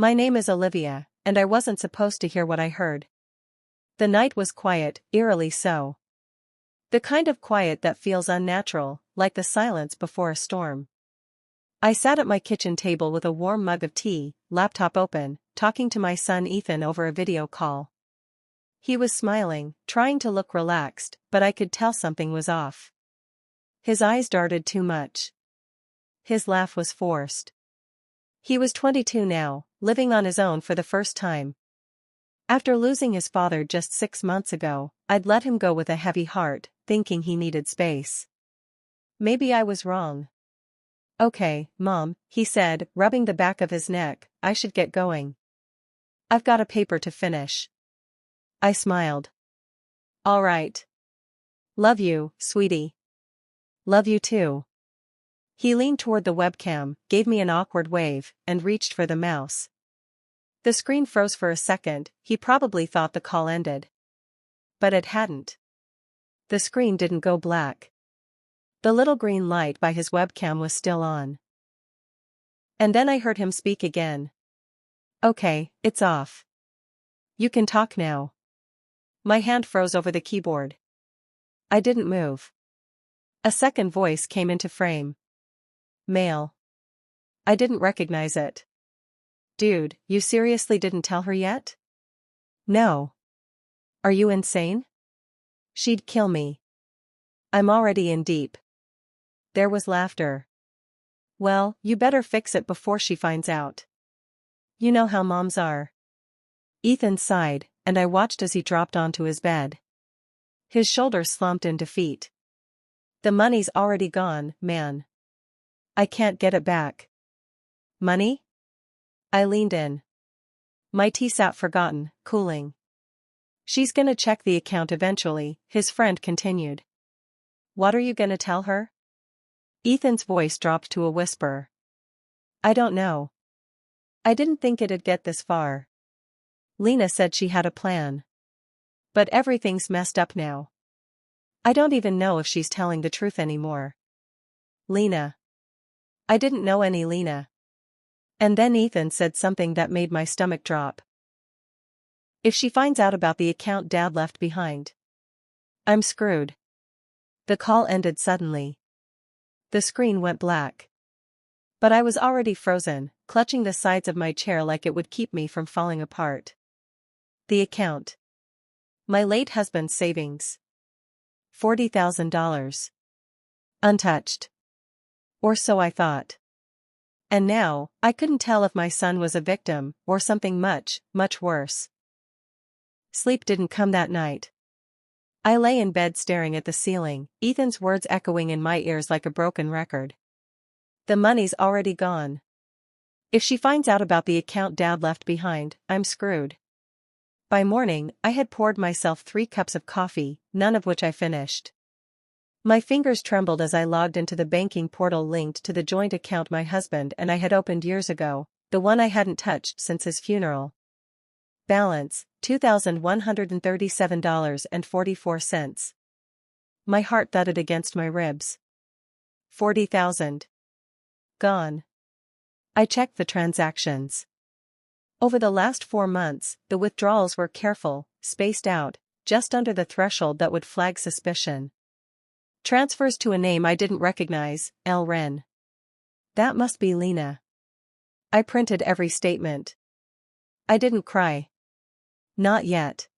My name is Olivia, and I wasn't supposed to hear what I heard. The night was quiet, eerily so. The kind of quiet that feels unnatural, like the silence before a storm. I sat at my kitchen table with a warm mug of tea, laptop open, talking to my son Ethan over a video call. He was smiling, trying to look relaxed, but I could tell something was off. His eyes darted too much. His laugh was forced. He was 22 now, living on his own for the first time. After losing his father just 6 months ago, I'd let him go with a heavy heart, thinking he needed space. Maybe I was wrong. "Okay, Mom," he said, rubbing the back of his neck, "I should get going. I've got a paper to finish." I smiled. "All right. Love you, sweetie." "Love you too." He leaned toward the webcam, gave me an awkward wave, and reached for the mouse. The screen froze for a second. He probably thought the call ended. But it hadn't. The screen didn't go black. The little green light by his webcam was still on. And then I heard him speak again. "Okay, it's off. You can talk now." My hand froze over the keyboard. I didn't move. A second voice came into frame. Male. I didn't recognize it. "Dude, you seriously didn't tell her yet?" "No. Are you insane? She'd kill me. I'm already in deep." There was laughter. "Well, you better fix it before she finds out. You know how moms are." Ethan sighed, and I watched as he dropped onto his bed. His shoulders slumped in defeat. "The money's already gone, man. I can't get it back." "Money?" I leaned in. My tea sat forgotten, cooling. "She's gonna check the account eventually," his friend continued. "What are you gonna tell her?" Ethan's voice dropped to a whisper. "I don't know. I didn't think it'd get this far. Lena said she had a plan. But everything's messed up now. I don't even know if she's telling the truth anymore." "Lena? I didn't know any Lena." And then Ethan said something that made my stomach drop. "If she finds out about the account Dad left behind, I'm screwed." The call ended suddenly. The screen went black. But I was already frozen, clutching the sides of my chair like it would keep me from falling apart. The account. My late husband's savings. $40,000. Untouched. Or so I thought. And now, I couldn't tell if my son was a victim, or something much, much worse. Sleep didn't come that night. I lay in bed staring at the ceiling, Ethan's words echoing in my ears like a broken record. "The money's already gone. If she finds out about the account Dad left behind, I'm screwed." By morning, I had poured myself 3 cups of coffee, none of which I finished. My fingers trembled as I logged into the banking portal linked to the joint account my husband and I had opened years ago, the one I hadn't touched since his funeral. Balance, $2,137.44. My heart thudded against my ribs. 40,000. Gone. I checked the transactions. Over the last 4 months, the withdrawals were careful, spaced out, just under the threshold that would flag suspicion. Transfers to a name I didn't recognize, L. Wren. That must be Lena. I printed every statement. I didn't cry. Not yet.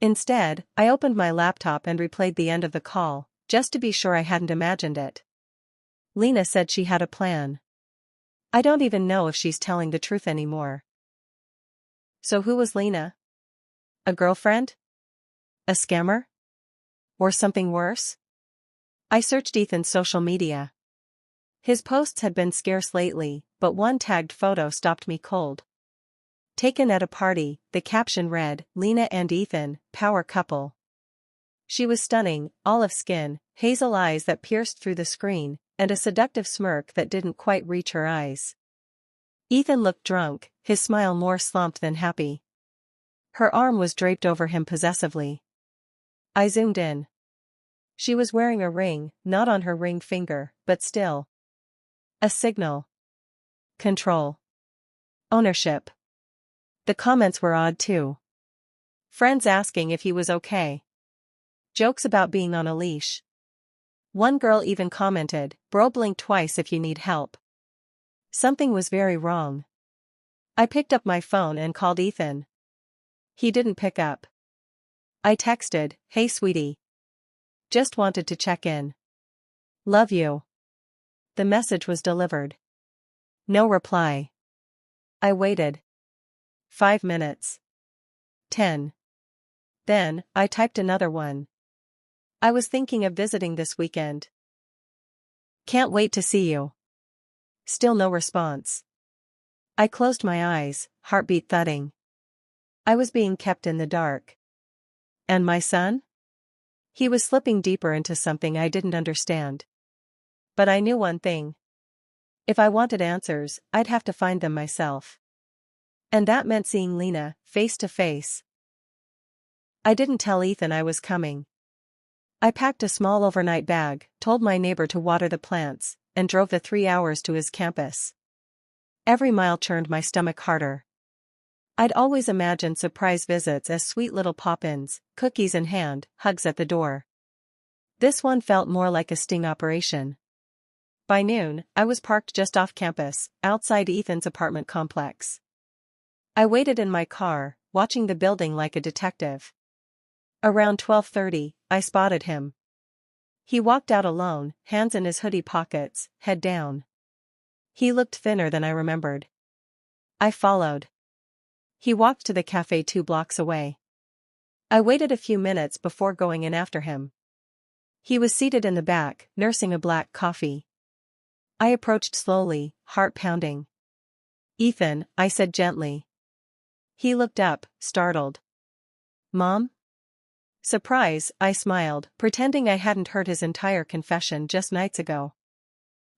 Instead, I opened my laptop and replayed the end of the call, just to be sure I hadn't imagined it. Lena said she had a plan. I don't even know if she's telling the truth anymore. So who was Lena? A girlfriend? A scammer? Or something worse? I searched Ethan's social media. His posts had been scarce lately, but one tagged photo stopped me cold. Taken at a party, the caption read, "Lena and Ethan, power couple." She was stunning, olive skin, hazel eyes that pierced through the screen, and a seductive smirk that didn't quite reach her eyes. Ethan looked drunk, his smile more slumped than happy. Her arm was draped over him possessively. I zoomed in. She was wearing a ring, not on her ring finger, but still. A signal. Control. Ownership. The comments were odd too. Friends asking if he was okay. Jokes about being on a leash. One girl even commented, "Bro, blink twice if you need help." Something was very wrong. I picked up my phone and called Ethan. He didn't pick up. I texted, "Hey sweetie. Just wanted to check in. Love you." The message was delivered. No reply. I waited. 5 minutes. 10. Then, I typed another one. "I was thinking of visiting this weekend. Can't wait to see you." Still no response. I closed my eyes, heartbeat thudding. I was being kept in the dark. And my son? He was slipping deeper into something I didn't understand. But I knew one thing. If I wanted answers, I'd have to find them myself. And that meant seeing Lena, face to face. I didn't tell Ethan I was coming. I packed a small overnight bag, told my neighbor to water the plants, and drove the 3 hours to his campus. Every mile churned my stomach harder. I'd always imagined surprise visits as sweet little pop-ins, cookies in hand, hugs at the door. This one felt more like a sting operation. By noon, I was parked just off campus, outside Ethan's apartment complex. I waited in my car, watching the building like a detective. Around 12:30, I spotted him. He walked out alone, hands in his hoodie pockets, head down. He looked thinner than I remembered. I followed. He walked to the cafe 2 blocks away. I waited a few minutes before going in after him. He was seated in the back, nursing a black coffee. I approached slowly, heart pounding. "Ethan," I said gently. He looked up, startled. "Mom?" Surprise, I smiled, pretending I hadn't heard his entire confession just nights ago.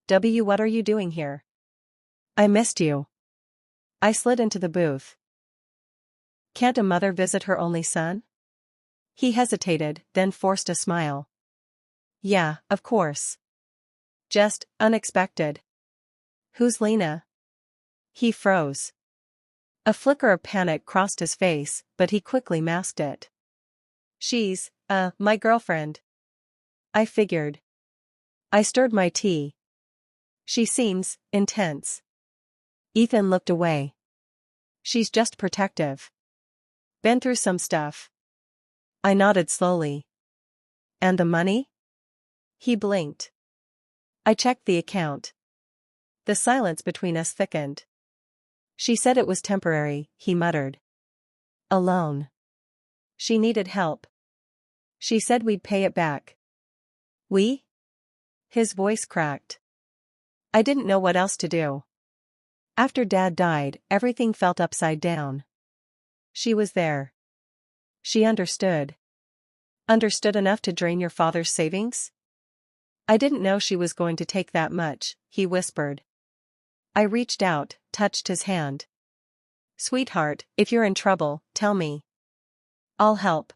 What are you doing here?" "I missed you." I slid into the booth. "Can't a mother visit her only son?" He hesitated, then forced a smile. "Yeah, of course. Just unexpected." "Who's Lena?" He froze. A flicker of panic crossed his face, but he quickly masked it. "She's, my girlfriend." I figured. I stirred my tea. "She seems intense." Ethan looked away. "She's just protective. Been through some stuff." I nodded slowly. "And the money?" He blinked. I checked the account. The silence between us thickened. "She said it was temporary," he muttered. "A loan. She needed help. She said we'd pay it back." "We?" His voice cracked. I didn't know what else to do. After Dad died, everything felt upside down. She was there. She understood. Understood enough to drain your father's savings? "I didn't know she was going to take that much," he whispered. I reached out, touched his hand. "Sweetheart, if you're in trouble, tell me. I'll help."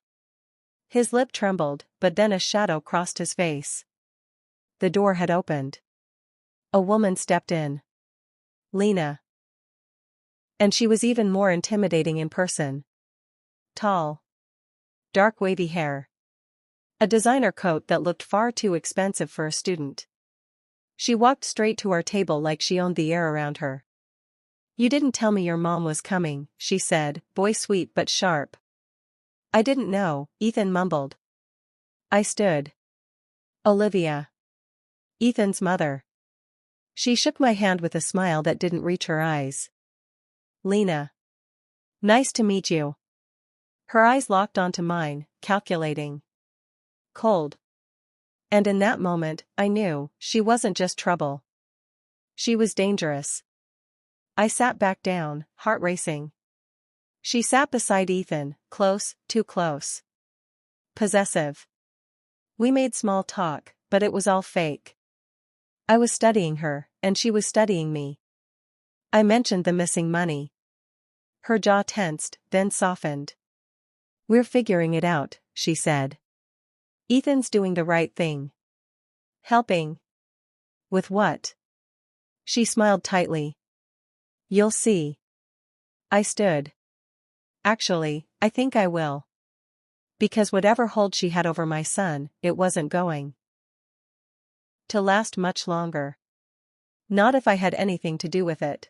His lip trembled, but then a shadow crossed his face. The door had opened. A woman stepped in. Lena. And she was even more intimidating in person. Tall. Dark wavy hair. A designer coat that looked far too expensive for a student. She walked straight to our table like she owned the air around her. "You didn't tell me your mom was coming," she said, voice sweet but sharp. "I didn't know," Ethan mumbled. I stood. "Olivia. Ethan's mother." She shook my hand with a smile that didn't reach her eyes. "Lena. Nice to meet you." Her eyes locked onto mine, calculating. Cold. And in that moment, I knew, she wasn't just trouble. She was dangerous. I sat back down, heart racing. She sat beside Ethan, close, too close. Possessive. We made small talk, but it was all fake. I was studying her, and she was studying me. I mentioned the missing money. Her jaw tensed, then softened. "We're figuring it out," she said. "Ethan's doing the right thing." "Helping? With what?" She smiled tightly. "You'll see." I stood. Actually, I think I will. Because whatever hold she had over my son, it wasn't going to last much longer. Not if I had anything to do with it.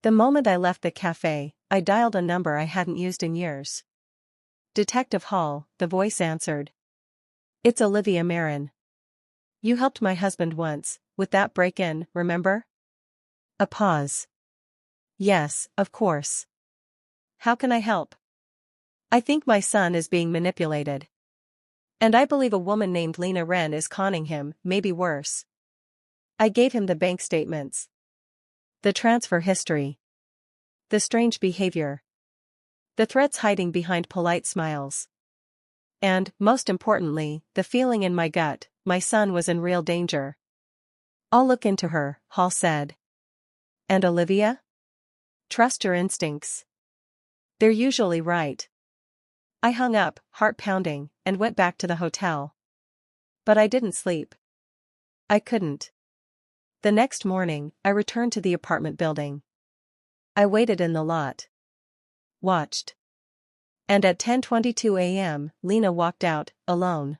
The moment I left the cafe, I dialed a number I hadn't used in years. Detective Hall, the voice answered. It's Olivia Marin. You helped my husband once, with that break-in, remember? A pause. Yes, of course. How can I help? I think my son is being manipulated. And I believe a woman named Lena Wren is conning him, maybe worse. I gave him the bank statements. The transfer history. The strange behavior. The threats hiding behind polite smiles. And, most importantly, the feeling in my gut, my son was in real danger. I'll look into her, Hall said. And Olivia? Trust your instincts. They're usually right. I hung up, heart pounding, and went back to the hotel. But I didn't sleep. I couldn't. The next morning, I returned to the apartment building. I waited in the lot. Watched. And at 10:22 a.m., Lena walked out, alone.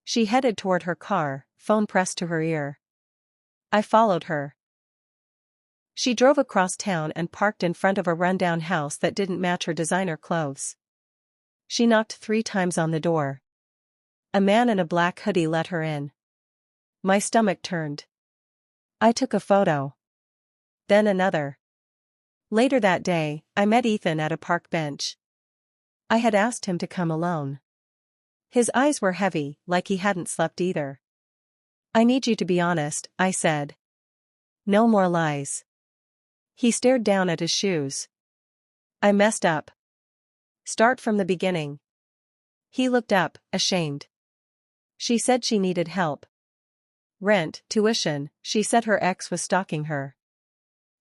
She headed toward her car, phone pressed to her ear. I followed her. She drove across town and parked in front of a rundown house that didn't match her designer clothes. She knocked 3 times on the door. A man in a black hoodie let her in. My stomach turned. I took a photo. Then another. Later that day, I met Ethan at a park bench. I had asked him to come alone. His eyes were heavy, like he hadn't slept either. I need you to be honest, I said. No more lies. He stared down at his shoes. I messed up. Start from the beginning. He looked up, ashamed. She said she needed help. Rent, tuition, she said her ex was stalking her.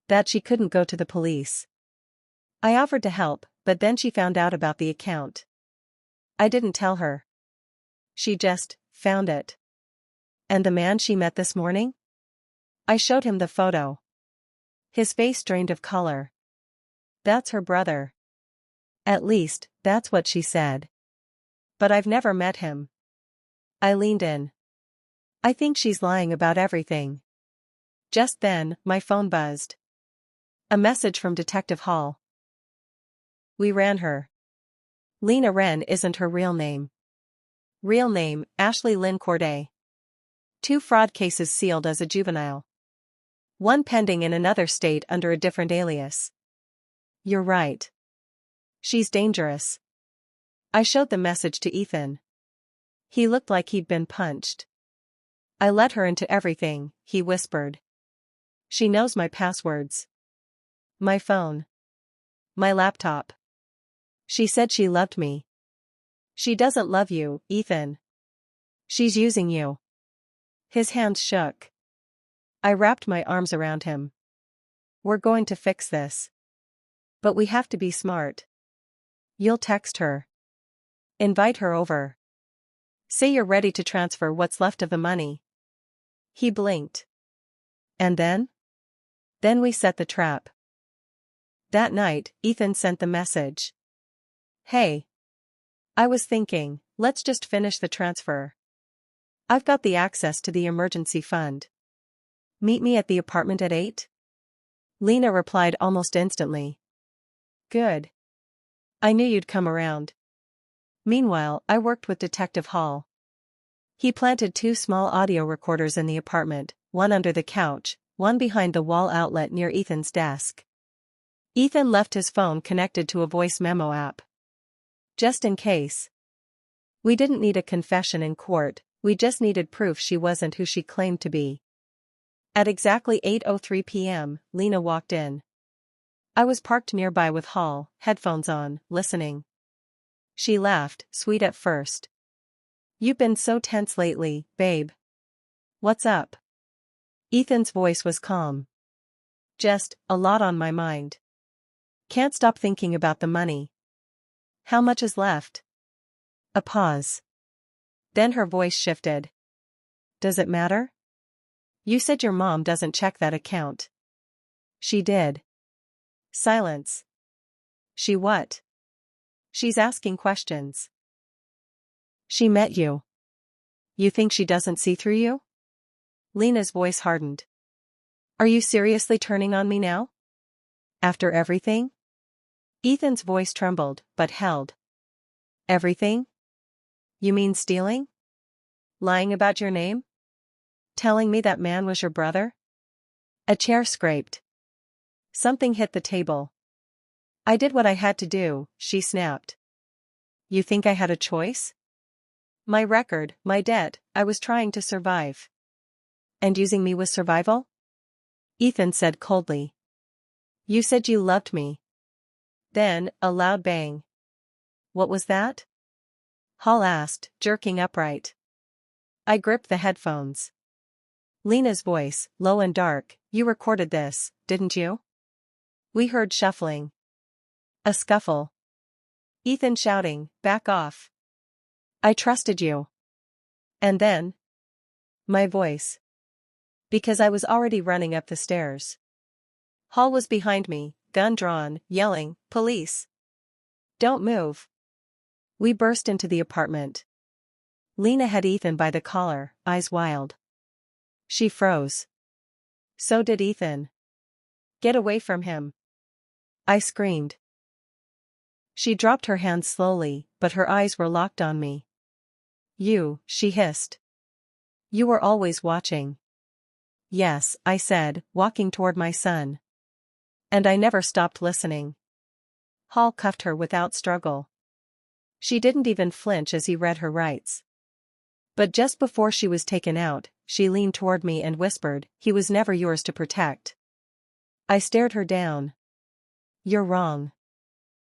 That she couldn't go to the police. I offered to help, but then she found out about the account. I didn't tell her. She just found it. And the man she met this morning? I showed him the photo. His face drained of color. That's her brother. At least, that's what she said. But I've never met him. I leaned in. I think she's lying about everything. Just then, my phone buzzed. A message from Detective Hall. We ran her. Lena Wren isn't her real name. Real name, Ashley Lynn Corday. 2 fraud cases sealed as a juvenile. 1 pending in another state under a different alias. You're right. She's dangerous. I showed the message to Ethan. He looked like he'd been punched. I let her into everything, he whispered. She knows my passwords. My phone. My laptop. She said she loved me. She doesn't love you, Ethan. She's using you. His hands shook. I wrapped my arms around him. We're going to fix this. But we have to be smart. You'll text her. Invite her over. Say you're ready to transfer what's left of the money. He blinked. And then? Then we set the trap. That night, Ethan sent the message. Hey. I was thinking, let's just finish the transfer. I've got the access to the emergency fund. Meet me at the apartment at 8? Lena replied almost instantly. Good. I knew you'd come around. Meanwhile, I worked with Detective Hall. He planted 2 small audio recorders in the apartment, one under the couch, one behind the wall outlet near Ethan's desk. Ethan left his phone connected to a voice memo app. Just in case. We didn't need a confession in court, we just needed proof she wasn't who she claimed to be. At exactly 8:03 p.m., Lena walked in. I was parked nearby with Hall, headphones on, listening. She laughed, sweet at first. You've been so tense lately, babe. What's up? Ethan's voice was calm. Just, a lot on my mind. Can't stop thinking about the money. How much is left? A pause. Then her voice shifted. Does it matter? You said your mom doesn't check that account. She did. Silence. She what? She's asking questions. She met you. You think she doesn't see through you? Lena's voice hardened. Are you seriously turning on me now? After everything? Ethan's voice trembled, but held. Everything? You mean stealing? Lying about your name? Telling me that man was your brother? A chair scraped. Something hit the table. I did what I had to do, she snapped. You think I had a choice? My record, my debt, I was trying to survive. And using me was survival? Ethan said coldly. You said you loved me. Then, a loud bang. What was that? Hall asked, jerking upright. I gripped the headphones. Lena's voice, low and dark, you recorded this, didn't you? We heard shuffling. A scuffle. Ethan shouting, back off. I trusted you. And then? My voice. Because I was already running up the stairs. Hall was behind me, gun drawn, yelling, police. Don't move. We burst into the apartment. Lena had Ethan by the collar, eyes wild. She froze. So did Ethan. Get away from him. I screamed. She dropped her hands slowly, but her eyes were locked on me. You, she hissed. You were always watching. Yes, I said, walking toward my son. And I never stopped listening. Hall cuffed her without struggle. She didn't even flinch as he read her rights. But just before she was taken out, she leaned toward me and whispered, he was never yours to protect. I stared her down. You're wrong.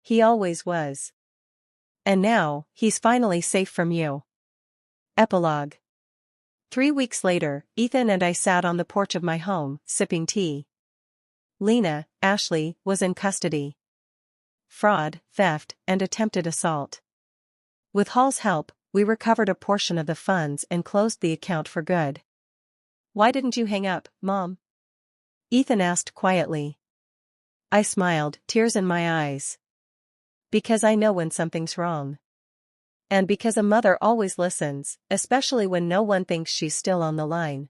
He always was. And now, he's finally safe from you. Epilogue. 3 weeks later, Ethan and I sat on the porch of my home, sipping tea. Lena, Ashley, was in custody. Fraud, theft, and attempted assault. With Hall's help, we recovered a portion of the funds and closed the account for good. Why didn't you hang up, Mom? Ethan asked quietly. I smiled, tears in my eyes. Because I know when something's wrong. And because a mother always listens, especially when no one thinks she's still on the line.